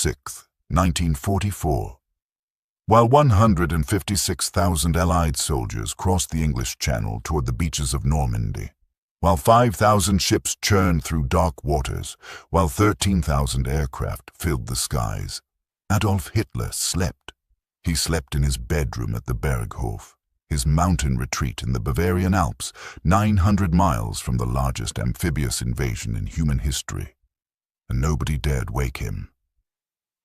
6, 1944. While 156,000 Allied soldiers crossed the English Channel toward the beaches of Normandy, while 5,000 ships churned through dark waters, while 13,000 aircraft filled the skies, Adolf Hitler slept. He slept in his bedroom at the Berghof, his mountain retreat in the Bavarian Alps, 900 miles from the largest amphibious invasion in human history. And nobody dared wake him.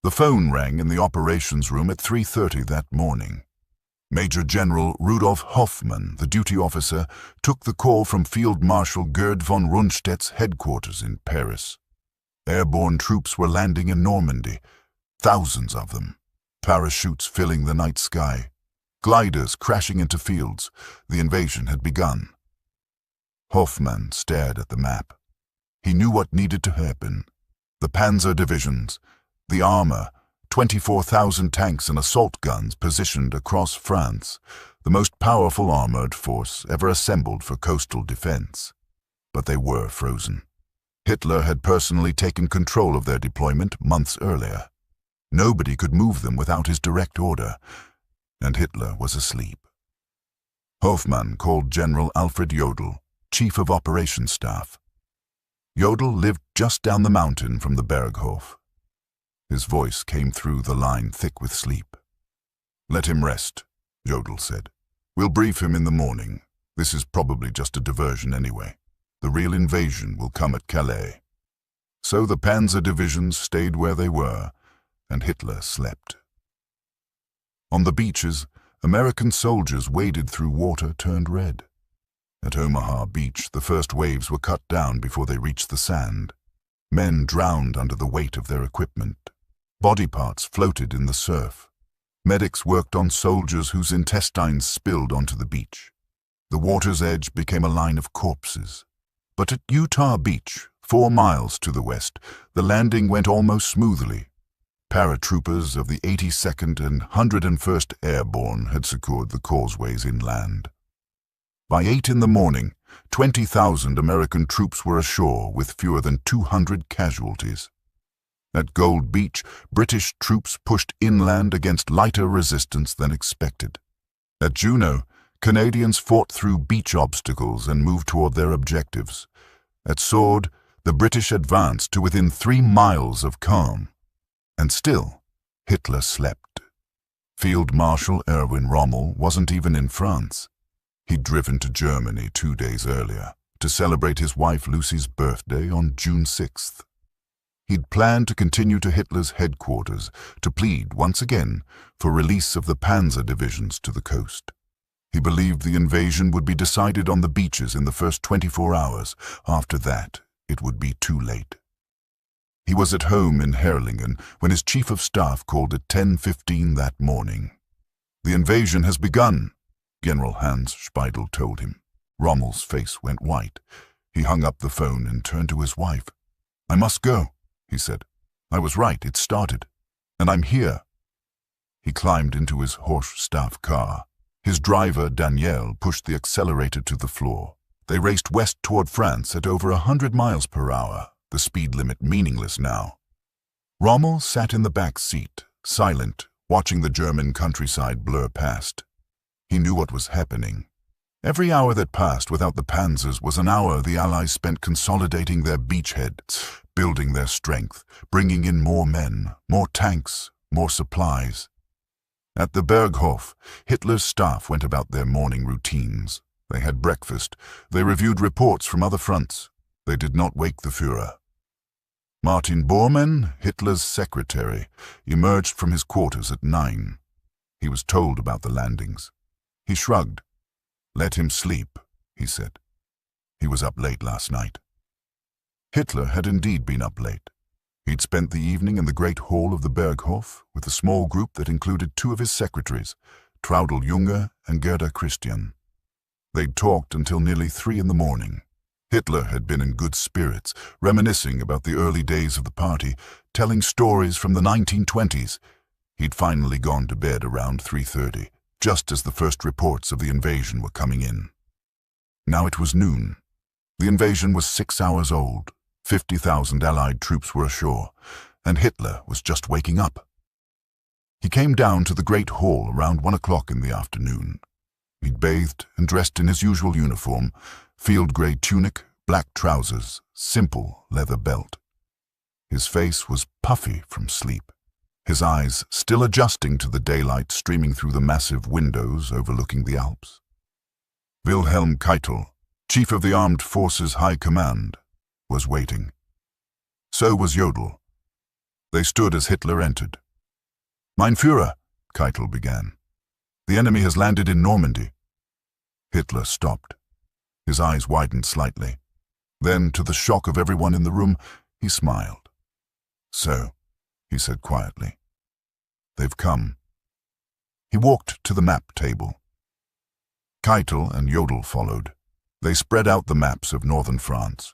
The phone rang in the operations room at 3:30 that morning. Major General Rudolf Hoffmann, the duty officer, took the call from Field Marshal Gerd von Rundstedt's headquarters in Paris. Airborne troops were landing in Normandy, thousands of them, parachutes filling the night sky, gliders crashing into fields. The invasion had begun. Hoffmann stared at the map. He knew what needed to happen. The panzer divisions, the armor, 24,000 tanks and assault guns positioned across France, the most powerful armored force ever assembled for coastal defense. But they were frozen. Hitler had personally taken control of their deployment months earlier. Nobody could move them without his direct order, and Hitler was asleep. Hoffmann called General Alfred Jodl, Chief of Operations Staff. Jodl lived just down the mountain from the Berghof. His voice came through the line thick with sleep. "Let him rest," Jodl said. "We'll brief him in the morning. This is probably just a diversion anyway. The real invasion will come at Calais." So the panzer divisions stayed where they were, and Hitler slept. On the beaches, American soldiers waded through water turned red. At Omaha Beach, the first waves were cut down before they reached the sand. Men drowned under the weight of their equipment. Body parts floated in the surf. Medics worked on soldiers whose intestines spilled onto the beach. The water's edge became a line of corpses. But at Utah Beach, 4 miles to the west, the landing went almost smoothly. Paratroopers of the 82nd and 101st Airborne had secured the causeways inland. By 8 in the morning, 20,000 American troops were ashore with fewer than 200 casualties. At Gold Beach, British troops pushed inland against lighter resistance than expected. At Juneau, Canadians fought through beach obstacles and moved toward their objectives. At Sword, the British advanced to within 3 miles of Caen. And still, Hitler slept. Field Marshal Erwin Rommel wasn't even in France. He'd driven to Germany 2 days earlier to celebrate his wife Lucy's birthday on June 6th. He'd planned to continue to Hitler's headquarters to plead once again for release of the panzer divisions to the coast. He believed the invasion would be decided on the beaches in the first 24 hours. After that, it would be too late. He was at home in Herrlingen when his chief of staff called at 10:15 that morning. "The invasion has begun," General Hans Speidel told him. Rommel's face went white. He hung up the phone and turned to his wife. "I must go," he said. "I was right, it started. And I'm here." He climbed into his Horsch staff car. His driver, Danielle, pushed the accelerator to the floor. They raced west toward France at over 100 miles per hour, the speed limit meaningless now. Rommel sat in the back seat, silent, watching the German countryside blur past. He knew what was happening. Every hour that passed without the panzers was an hour the Allies spent consolidating their beachheads, building their strength, bringing in more men, more tanks, more supplies. At the Berghof, Hitler's staff went about their morning routines. They had breakfast. They reviewed reports from other fronts. They did not wake the Führer. Martin Bormann, Hitler's secretary, emerged from his quarters at 9. He was told about the landings. He shrugged. "Let him sleep," he said. He was up late last night. Hitler had indeed been up late. He'd spent the evening in the great hall of the Berghof with a small group that included 2 of his secretaries, Traudl Junge and Gerda Christian. They'd talked until nearly 3 in the morning. Hitler had been in good spirits, reminiscing about the early days of the party, telling stories from the 1920s. He'd finally gone to bed around 3:30, just as the first reports of the invasion were coming in. Now it was noon. The invasion was 6 hours old. 50,000 Allied troops were ashore, and Hitler was just waking up. He came down to the Great Hall around 1 o'clock in the afternoon. He'd bathed and dressed in his usual uniform, field grey tunic, black trousers, simple leather belt. His face was puffy from sleep, his eyes still adjusting to the daylight streaming through the massive windows overlooking the Alps. Wilhelm Keitel, Chief of the Armed Forces High Command, was waiting. So was Jodl. They stood as Hitler entered. "Mein Führer," Keitel began. "The enemy has landed in Normandy." Hitler stopped. His eyes widened slightly. Then, to the shock of everyone in the room, he smiled. "So," he said quietly, "they've come." He walked to the map table. Keitel and Jodl followed. They spread out the maps of northern France.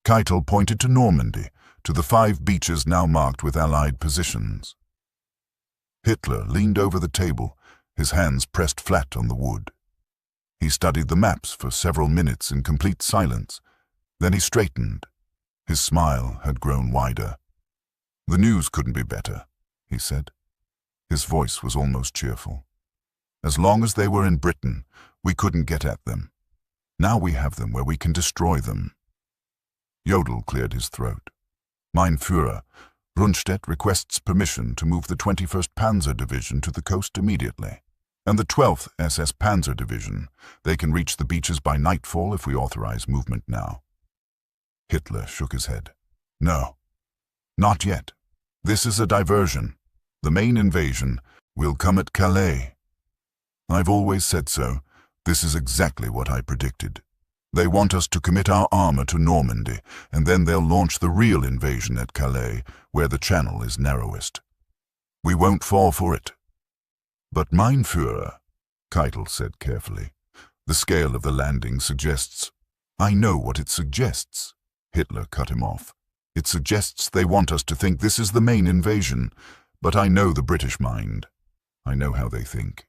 Keitel pointed to Normandy, to the 5 beaches now marked with Allied positions. Hitler leaned over the table, his hands pressed flat on the wood. He studied the maps for several minutes in complete silence. Then he straightened. His smile had grown wider. "The news couldn't be better," he said. His voice was almost cheerful. "As long as they were in Britain, we couldn't get at them. Now we have them where we can destroy them." Jodl cleared his throat. "Mein Führer, Rundstedt requests permission to move the 21st Panzer Division to the coast immediately, and the 12th SS Panzer Division. They can reach the beaches by nightfall if we authorize movement now." Hitler shook his head. "No, not yet. This is a diversion. The main invasion will come at Calais. I've always said so. This is exactly what I predicted. They want us to commit our armor to Normandy, and then they'll launch the real invasion at Calais, where the channel is narrowest. We won't fall for it." "But mein Führer," Keitel said carefully, "the scale of the landing suggests—" "I know what it suggests," Hitler cut him off. "It suggests they want us to think this is the main invasion, but I know the British mind. I know how they think.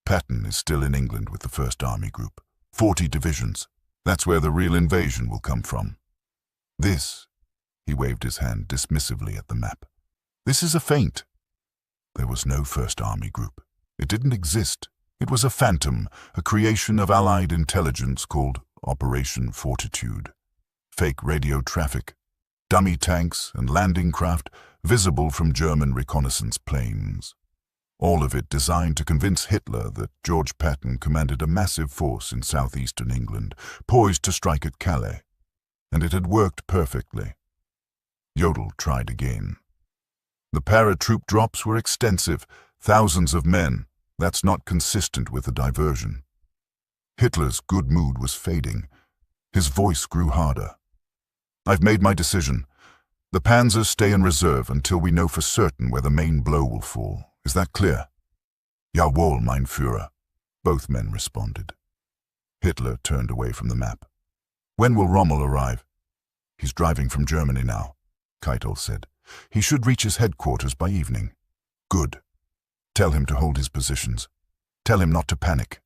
Patton is still in England with the 1st Army Group. 40 divisions. That's where the real invasion will come from. This," he waved his hand dismissively at the map, "this is a feint. There was no 1st Army Group. It didn't exist. It was a phantom, a creation of Allied intelligence called Operation Fortitude. Fake radio traffic, dummy tanks and landing craft visible from German reconnaissance planes. All of it designed to convince Hitler that George Patton commanded a massive force in southeastern England, poised to strike at Calais. And it had worked perfectly." Jodl tried again. "The paratroop drops were extensive, thousands of men. That's not consistent with the diversion." Hitler's good mood was fading. His voice grew harder. "I've made my decision. The panzers stay in reserve until we know for certain where the main blow will fall. Is that clear?" "Jawohl, mein Führer," both men responded. Hitler turned away from the map. "When will Rommel arrive?" "He's driving from Germany now," Keitel said. "He should reach his headquarters by evening." "Good. Tell him to hold his positions. Tell him not to panic.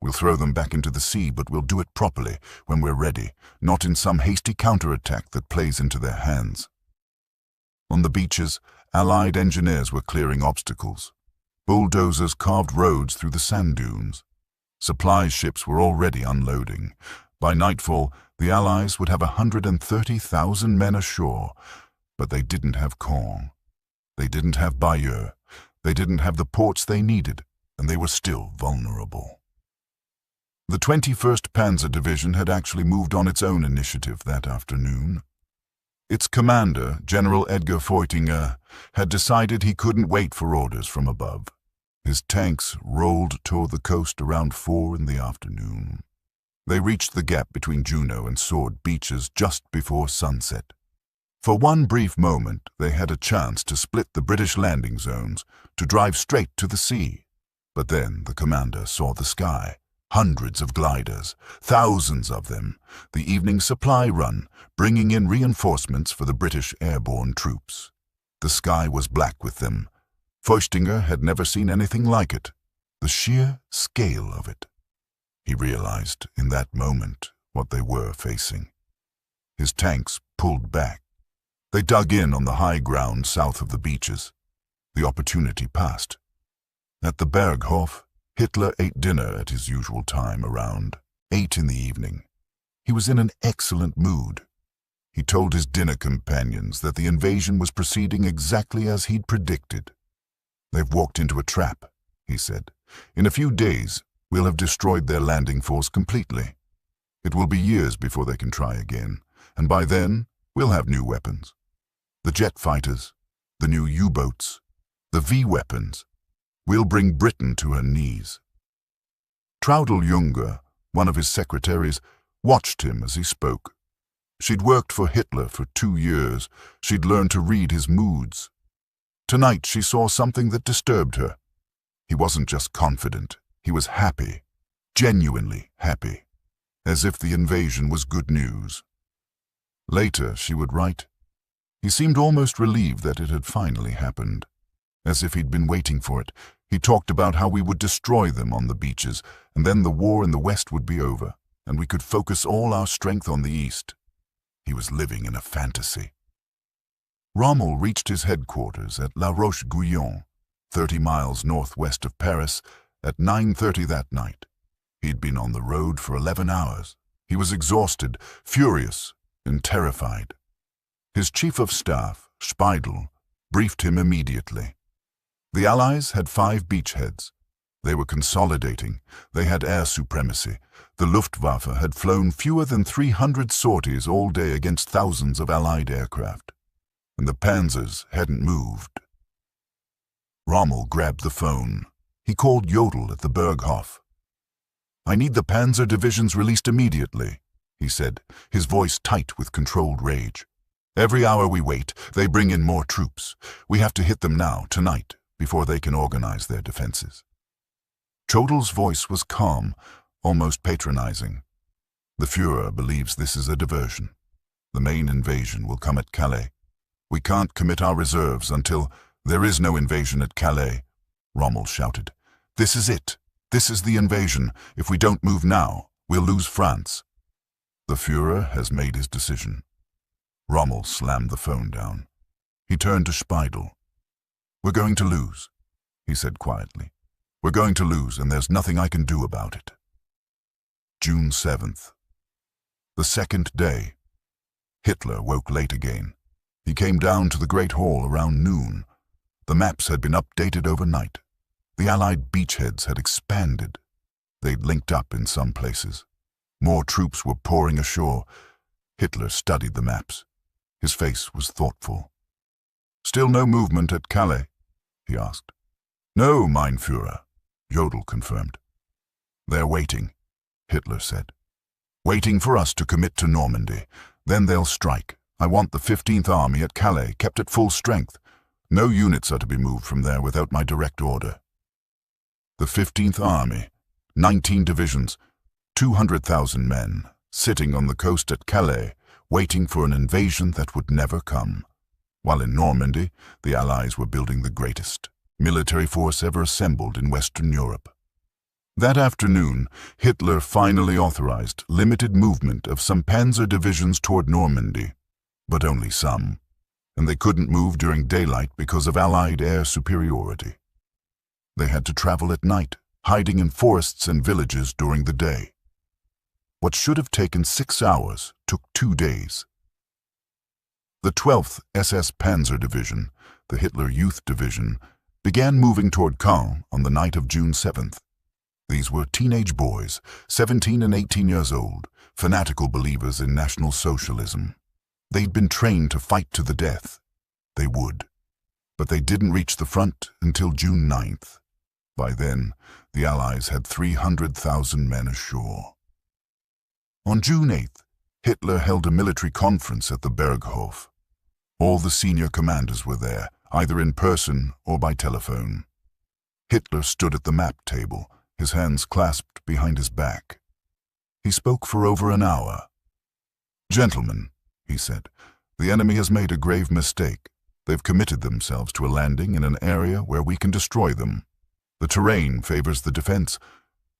We'll throw them back into the sea, but we'll do it properly, when we're ready, not in some hasty counterattack that plays into their hands." On the beaches, Allied engineers were clearing obstacles. Bulldozers carved roads through the sand dunes. Supply ships were already unloading. By nightfall, the Allies would have 130,000 men ashore, but they didn't have Caen. They didn't have Bayeux. They didn't have the ports they needed, and they were still vulnerable. The 21st Panzer Division had actually moved on its own initiative that afternoon. Its commander, General Edgar Feutinger, had decided he couldn't wait for orders from above. His tanks rolled toward the coast around 4 in the afternoon. They reached the gap between Juno and Sword beaches just before sunset. For one brief moment, they had a chance to split the British landing zones, to drive straight to the sea. But then the commander saw the sky. Hundreds of gliders, thousands of them, the evening supply run, bringing in reinforcements for the British airborne troops. The sky was black with them. Feutinger had never seen anything like it. The sheer scale of it. He realized in that moment what they were facing. His tanks pulled back. They dug in on the high ground south of the beaches. The opportunity passed. At the Berghof, Hitler ate dinner at his usual time, around 8 in the evening. He was in an excellent mood. He told his dinner companions that the invasion was proceeding exactly as he'd predicted. "They've walked into a trap," he said. "In a few days, we'll have destroyed their landing force completely. It will be years before they can try again, and by then, we'll have new weapons. The jet fighters, the new U-boats, the V-weapons. We'll bring Britain to her knees." Traudl Junge, one of his secretaries, watched him as he spoke. She'd worked for Hitler for 2 years. She'd learned to read his moods. Tonight she saw something that disturbed her. He wasn't just confident. He was happy, genuinely happy, as if the invasion was good news. Later she would write, "He seemed almost relieved that it had finally happened, as if he'd been waiting for it. He talked about how we would destroy them on the beaches, and then the war in the West would be over, and we could focus all our strength on the East." He was living in a fantasy. Rommel reached his headquarters at La Roche-Guyon, 30 miles northwest of Paris, at 9:30 that night. He'd been on the road for 11 hours. He was exhausted, furious, and terrified. His chief of staff, Speidel, briefed him immediately. The Allies had 5 beachheads. They were consolidating. They had air supremacy. The Luftwaffe had flown fewer than 300 sorties all day against thousands of Allied aircraft. And the panzers hadn't moved. Rommel grabbed the phone. He called Jodl at the Berghof. "I need the panzer divisions released immediately," he said, his voice tight with controlled rage. "Every hour we wait, they bring in more troops. We have to hit them now, tonight, before they can organize their defenses." Jodl's voice was calm, almost patronizing. "The Führer believes this is a diversion. The main invasion will come at Calais. We can't commit our reserves until—" "There is no invasion at Calais," Rommel shouted. "This is it. This is the invasion. If we don't move now, we'll lose France." "The Führer has made his decision." Rommel slammed the phone down. He turned to Speidel. "We're going to lose," he said quietly. "We're going to lose, and there's nothing I can do about it." June 7th. The second day. Hitler woke late again. He came down to the Great Hall around noon. The maps had been updated overnight. The Allied beachheads had expanded. They'd linked up in some places. More troops were pouring ashore. Hitler studied the maps. His face was thoughtful. "Still no movement at Calais?" he asked. "No, mein Führer," Jodl confirmed. "They're waiting," Hitler said. "Waiting for us to commit to Normandy. Then they'll strike. I want the 15th Army at Calais kept at full strength. No units are to be moved from there without my direct order." The 15th Army, 19 divisions, 200,000 men, sitting on the coast at Calais, waiting for an invasion that would never come. While in Normandy, the Allies were building the greatest military force ever assembled in Western Europe. That afternoon, Hitler finally authorized limited movement of some panzer divisions toward Normandy, but only some, and they couldn't move during daylight because of Allied air superiority. They had to travel at night, hiding in forests and villages during the day. What should have taken 6 hours took 2 days. The 12th SS Panzer Division, the Hitler Youth Division, began moving toward Caen on the night of June 7th. These were teenage boys, 17 and 18 years old, fanatical believers in National Socialism. They'd been trained to fight to the death. They would. But they didn't reach the front until June 9th. By then, the Allies had 300,000 men ashore. On June 8th, Hitler held a military conference at the Berghof. All the senior commanders were there, either in person or by telephone. Hitler stood at the map table, his hands clasped behind his back. He spoke for over an hour. "Gentlemen," he said, "the enemy has made a grave mistake. They've committed themselves to a landing in an area where we can destroy them. The terrain favors the defense.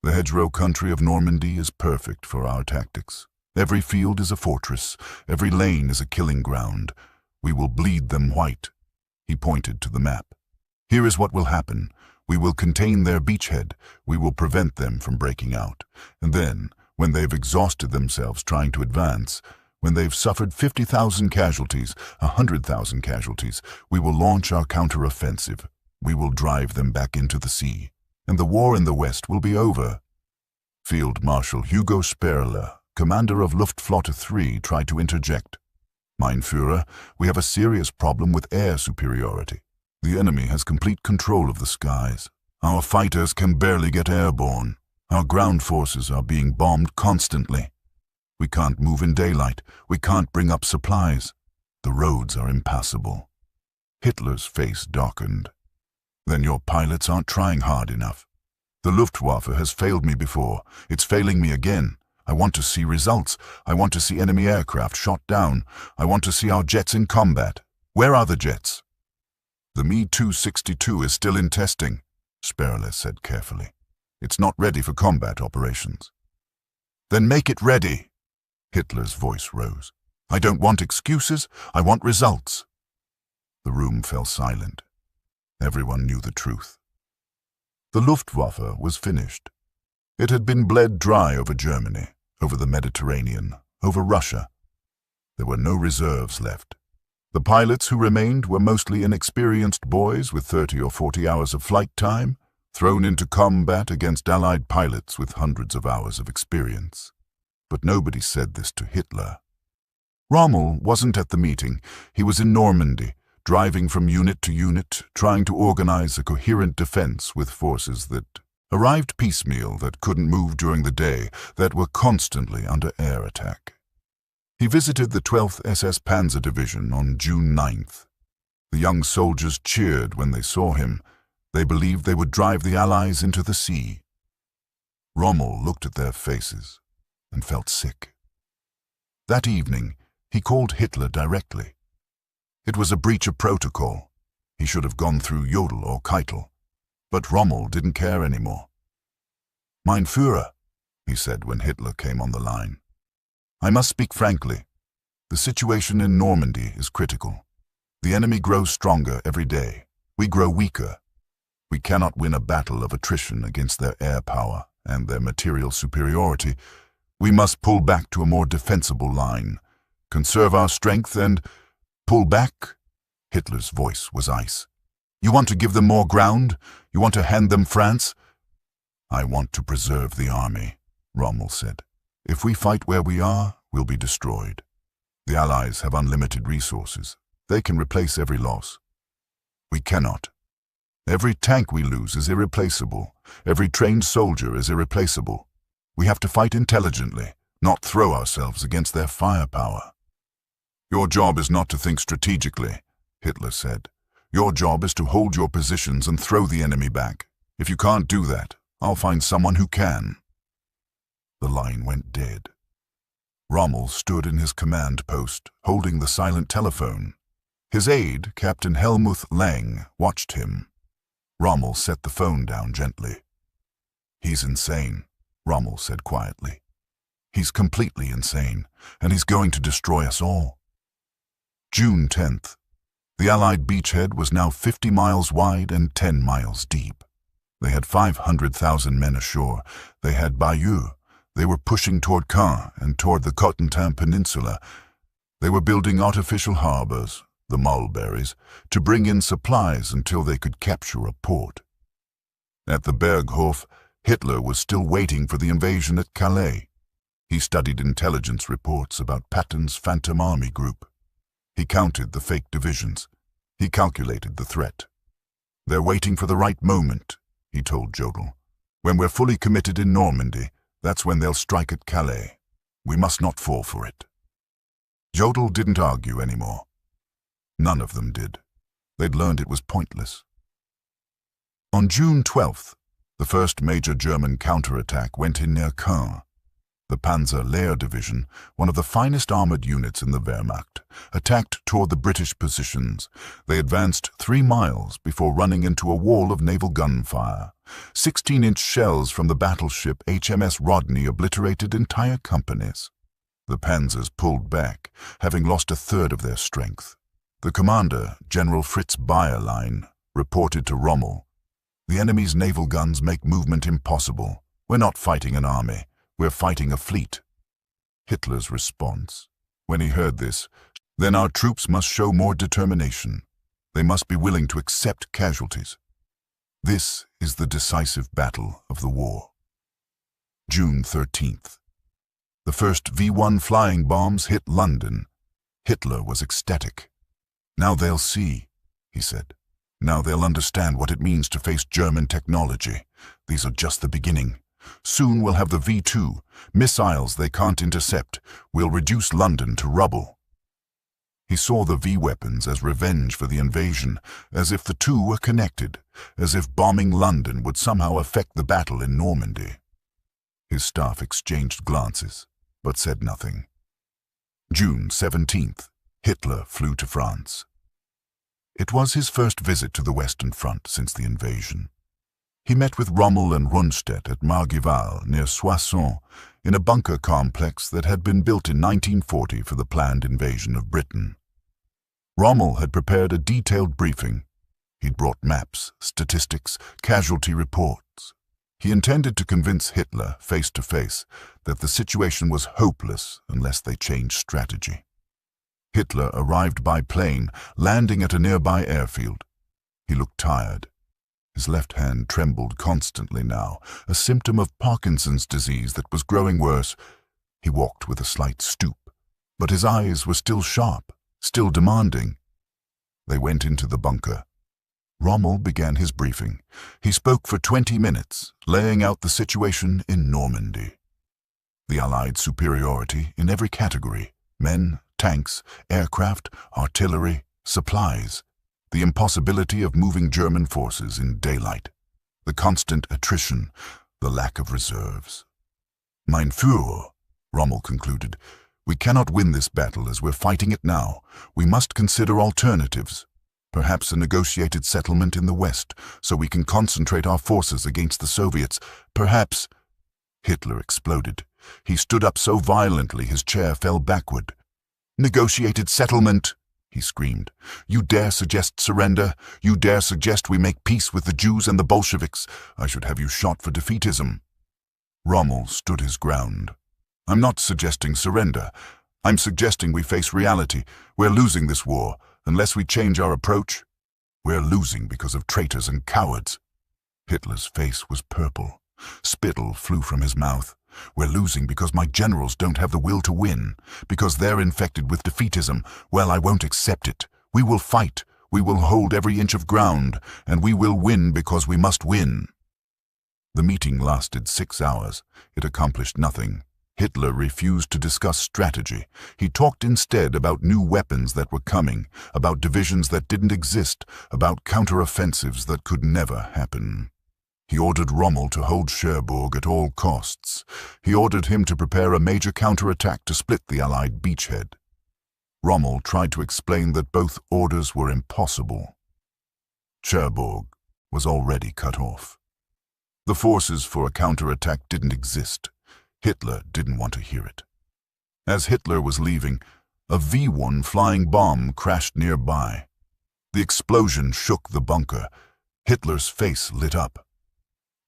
The hedgerow country of Normandy is perfect for our tactics. Every field is a fortress. Every lane is a killing ground. We will bleed them white." He pointed to the map. "Here is what will happen. We will contain their beachhead. We will prevent them from breaking out. And then, when they've exhausted themselves trying to advance, when they've suffered 50,000 casualties, 100,000 casualties, we will launch our counter-offensive. We will drive them back into the sea. And the war in the West will be over." Field Marshal Hugo Sperle, commander of Luftflotte 3, tried to interject. "Mein Führer, we have a serious problem with air superiority. The enemy has complete control of the skies. Our fighters can barely get airborne. Our ground forces are being bombed constantly. We can't move in daylight. We can't bring up supplies. The roads are impassable." Hitler's face darkened. "Then your pilots aren't trying hard enough. The Luftwaffe has failed me before. It's failing me again. I want to see results. I want to see enemy aircraft shot down. I want to see our jets in combat. Where are the jets?" "The Me-262 is still in testing," Sperle said carefully. "It's not ready for combat operations." "Then make it ready." Hitler's voice rose. "I don't want excuses. I want results." The room fell silent. Everyone knew the truth. The Luftwaffe was finished. It had been bled dry over Germany, over the Mediterranean, over Russia. There were no reserves left. The pilots who remained were mostly inexperienced boys with 30 or 40 hours of flight time, thrown into combat against Allied pilots with hundreds of hours of experience. But nobody said this to Hitler. Rommel wasn't at the meeting. He was in Normandy, driving from unit to unit, trying to organize a coherent defense with forces that arrived piecemeal, that couldn't move during the day, that were constantly under air attack. He visited the 12th SS Panzer Division on June 9th. The young soldiers cheered when they saw him. They believed they would drive the Allies into the sea. Rommel looked at their faces and felt sick. That evening, he called Hitler directly. It was a breach of protocol. He should have gone through Jodl or Keitel. But Rommel didn't care anymore. "Mein Führer," he said when Hitler came on the line, "I must speak frankly. The situation in Normandy is critical. The enemy grows stronger every day. We grow weaker. We cannot win a battle of attrition against their air power and their material superiority. We must pull back to a more defensible line, conserve our strength and pull back." Hitler's voice was ice. "You want to give them more ground? You want to hand them France?" "I want to preserve the army," Rommel said. "If we fight where we are, we'll be destroyed. The Allies have unlimited resources. They can replace every loss. We cannot. Every tank we lose is irreplaceable. Every trained soldier is irreplaceable. We have to fight intelligently, not throw ourselves against their firepower." "Your job is not to think strategically," Hitler said. "Your job is to hold your positions and throw the enemy back. If you can't do that, I'll find someone who can." The line went dead. Rommel stood in his command post, holding the silent telephone. His aide, Captain Helmuth Lang, watched him. Rommel set the phone down gently. "He's insane," Rommel said quietly. "He's completely insane, and he's going to destroy us all." June 10th. The Allied beachhead was now 50 miles wide and 10 miles deep. They had 500,000 men ashore. They had Bayeux. They were pushing toward Caen and toward the Cotentin Peninsula. They were building artificial harbors, the mulberries, to bring in supplies until they could capture a port. At the Berghof, Hitler was still waiting for the invasion at Calais. He studied intelligence reports about Patton's Phantom Army Group. He counted the fake divisions. He calculated the threat. "They're waiting for the right moment," he told Jodl. "When we're fully committed in Normandy, that's when they'll strike at Calais. We must not fall for it." Jodl didn't argue anymore. None of them did. They'd learned it was pointless. On June 12th, the first major German counterattack went in near Caen. The Panzer Lair division, one of the finest armored units in the Wehrmacht, attacked toward the British positions. They advanced 3 miles before running into a wall of naval gunfire. 16-inch shells from the battleship HMS Rodney obliterated entire companies. The panzers pulled back, having lost a third of their strength. The commander, General Fritz Bayerlein, reported to Rommel, "The enemy's naval guns make movement impossible. We're not fighting an army, we're fighting a fleet." Hitler's response, when he heard this, "Then our troops must show more determination. They must be willing to accept casualties." This is the decisive battle of the war. June 13th. The first V-1 flying bombs hit London. Hitler was ecstatic. "Now they'll see," he said. "Now they'll understand what it means to face German technology. These are just the beginning. Soon we'll have the V-2, missiles they can't intercept. We'll reduce London to rubble." He saw the V-weapons as revenge for the invasion, as if the two were connected, as if bombing London would somehow affect the battle in Normandy. His staff exchanged glances, but said nothing. June 17th. Hitler flew to France. It was his first visit to the Western Front since the invasion. He met with Rommel and Rundstedt at Margival near Soissons in a bunker complex that had been built in 1940 for the planned invasion of Britain. Rommel had prepared a detailed briefing. He'd brought maps, statistics, casualty reports. He intended to convince Hitler, face to face, that the situation was hopeless unless they changed strategy. Hitler arrived by plane, landing at a nearby airfield. He looked tired. His left hand trembled constantly now, a symptom of Parkinson's disease that was growing worse. He walked with a slight stoop, but his eyes were still sharp, still demanding. They went into the bunker. Rommel began his briefing. He spoke for 20 minutes, laying out the situation in Normandy. The Allied superiority in every category: men, tanks, aircraft, artillery, supplies. The impossibility of moving German forces in daylight. The constant attrition, the lack of reserves. "Mein Führer," Rommel concluded, "we cannot win this battle as we're fighting it now. We must consider alternatives. Perhaps a negotiated settlement in the West, so we can concentrate our forces against the Soviets. Perhaps—" Hitler exploded. He stood up so violently his chair fell backward. "Negotiated settlement!" he screamed. "You dare suggest surrender? You dare suggest we make peace with the Jews and the Bolsheviks? I should have you shot for defeatism." Rommel stood his ground. "I'm not suggesting surrender. I'm suggesting we face reality. We're losing this war. Unless we change our approach, we're losing because of traitors and cowards." Hitler's face was purple. Spittle flew from his mouth. "We're losing because my generals don't have the will to win, because they're infected with defeatism. Well, I won't accept it. We will fight. We will hold every inch of ground, and we will win because we must win." The meeting lasted 6 hours. It accomplished nothing. Hitler refused to discuss strategy. He talked instead about new weapons that were coming, about divisions that didn't exist, about counteroffensives that could never happen. He ordered Rommel to hold Cherbourg at all costs. He ordered him to prepare a major counterattack to split the Allied beachhead. Rommel tried to explain that both orders were impossible. Cherbourg was already cut off. The forces for a counterattack didn't exist. Hitler didn't want to hear it. As Hitler was leaving, a V-1 flying bomb crashed nearby. The explosion shook the bunker. Hitler's face lit up.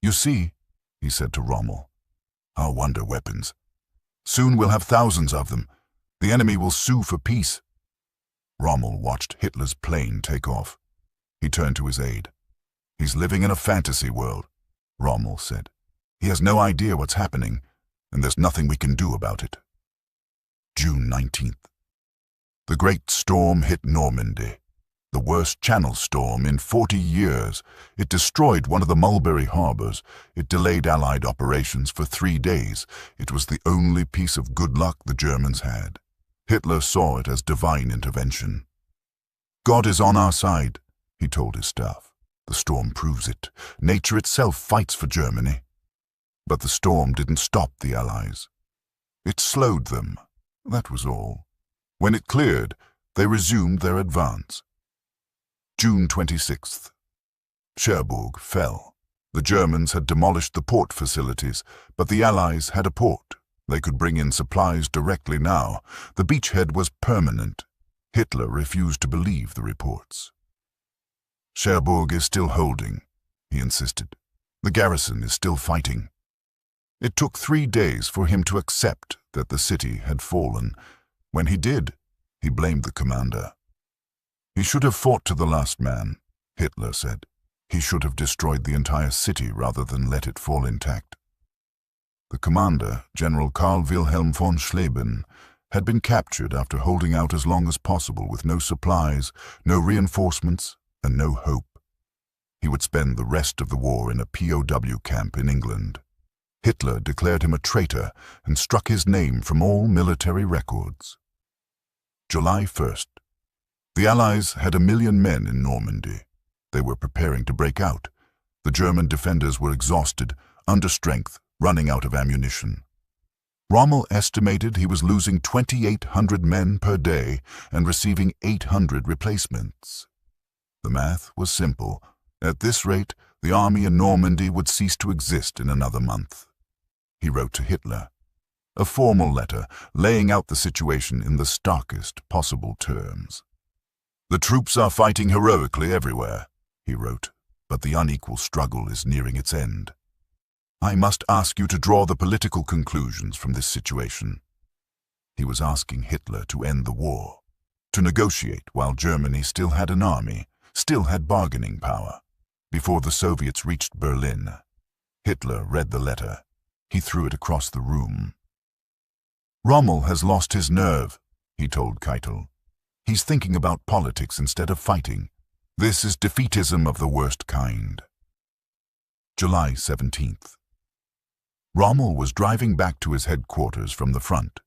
"You see," he said to Rommel, "our wonder weapons. Soon we'll have thousands of them. The enemy will sue for peace." Rommel watched Hitler's plane take off. He turned to his aide. "He's living in a fantasy world," Rommel said. "He has no idea what's happening, and there's nothing we can do about it." June 19th. The great storm hit Normandy. The worst Channel storm in 40 years. It destroyed one of the Mulberry harbors. It delayed Allied operations for 3 days. It was the only piece of good luck the Germans had. Hitler saw it as divine intervention. "God is on our side," he told his staff. "The storm proves it. Nature itself fights for Germany." But the storm didn't stop the Allies. It slowed them, that was all. When it cleared, they resumed their advance. June 26th. Cherbourg fell. The Germans had demolished the port facilities, but the Allies had a port. They could bring in supplies directly now. The beachhead was permanent. Hitler refused to believe the reports. "Cherbourg is still holding," he insisted. "The garrison is still fighting." It took 3 days for him to accept that the city had fallen. When he did, he blamed the commander. "He should have fought to the last man," Hitler said. "He should have destroyed the entire city rather than let it fall intact." The commander, General Karl Wilhelm von Schleben, had been captured after holding out as long as possible with no supplies, no reinforcements, and no hope. He would spend the rest of the war in a POW camp in England. Hitler declared him a traitor and struck his name from all military records. July 1st. The Allies had 1 million men in Normandy. They were preparing to break out. The German defenders were exhausted, under strength, running out of ammunition. Rommel estimated he was losing 2,800 men per day and receiving 800 replacements. The math was simple. At this rate, the army in Normandy would cease to exist in another month. He wrote to Hitler, a formal letter laying out the situation in the starkest possible terms. "The troops are fighting heroically everywhere," he wrote, "but the unequal struggle is nearing its end. I must ask you to draw the political conclusions from this situation." He was asking Hitler to end the war, to negotiate while Germany still had an army, still had bargaining power. Before the Soviets reached Berlin, Hitler read the letter. He threw it across the room. "Rommel has lost his nerve," he told Keitel. "He's thinking about politics instead of fighting. This is defeatism of the worst kind." July 17th. Rommel was driving back to his headquarters from the front.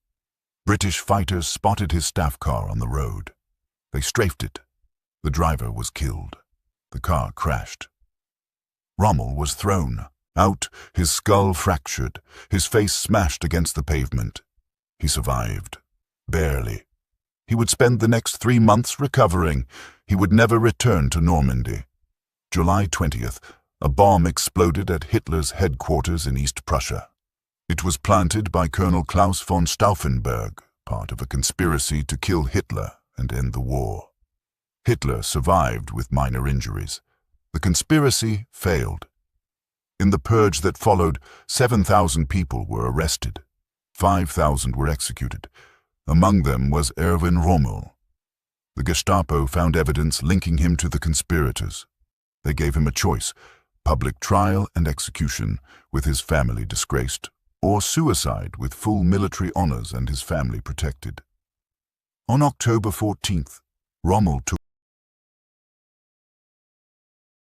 British fighters spotted his staff car on the road. They strafed it. The driver was killed. The car crashed. Rommel was thrown out, his skull fractured, his face smashed against the pavement. He survived. Barely. He would spend the next 3 months recovering. He would never return to Normandy. July 20th, a bomb exploded at Hitler's headquarters in East Prussia. It was planted by Colonel Klaus von Stauffenberg, part of a conspiracy to kill Hitler and end the war. Hitler survived with minor injuries. The conspiracy failed. In the purge that followed, 7,000 people were arrested. 5,000 were executed. Among them was Erwin Rommel. The Gestapo found evidence linking him to the conspirators. They gave him a choice: public trial and execution, with his family disgraced, or suicide with full military honors and his family protected. On October 14th, Rommel took